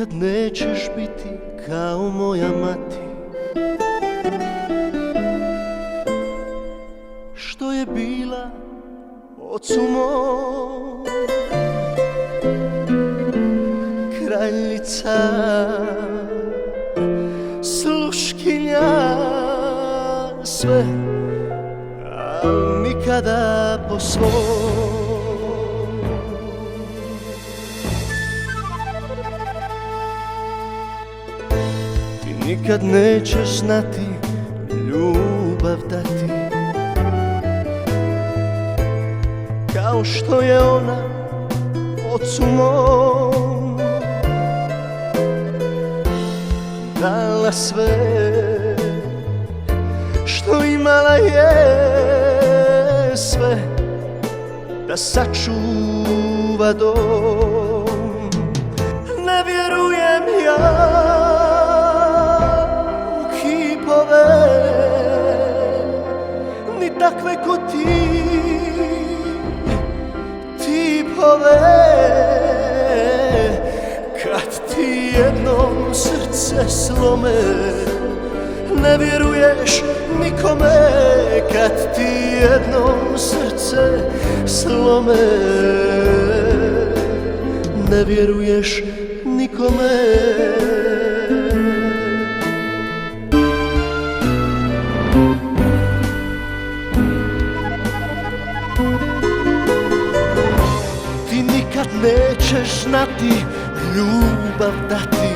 nikad nećeš biti kao moja mati, što je bila ocu mom. Kraljica, sluškinja, sve, al nikada po svom. Ti nikad nećeš znati ljubav dati, kao što je ona ocu mom dala sve što imala je, sve da sačuva dom. Ne vjerujem ja u kipove, ni takve ko ti tipove. Kad ti jednom srce slome, ne vjeruješ nikome. Kad ti jednom srce slome, ne vjeruješ nikome. Ti nikad nećeš znati ljubav dati,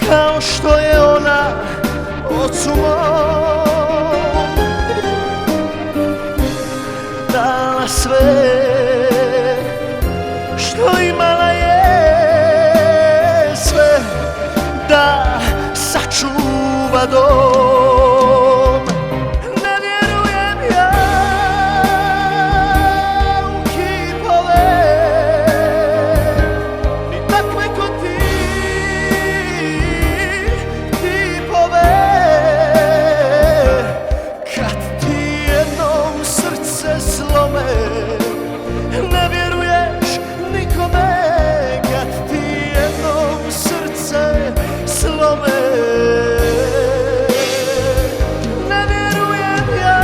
kao što je ona ocu mom dala sve što imala je, sve da sačuva dom. Ne vjerujem ja u kipove, ni takve ko ti tipove. Kad ti jednom srce slome, ne vjeruješ nikome. Kad ti jednom srce slome, ne vjerujem ja.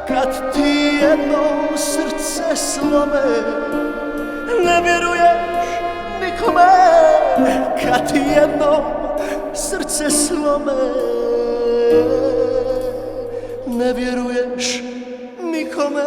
Kad ti jednom srce slome, ne vjeruješ nikome. Kad ti jednom srce slome, ne vjeruješ nikome.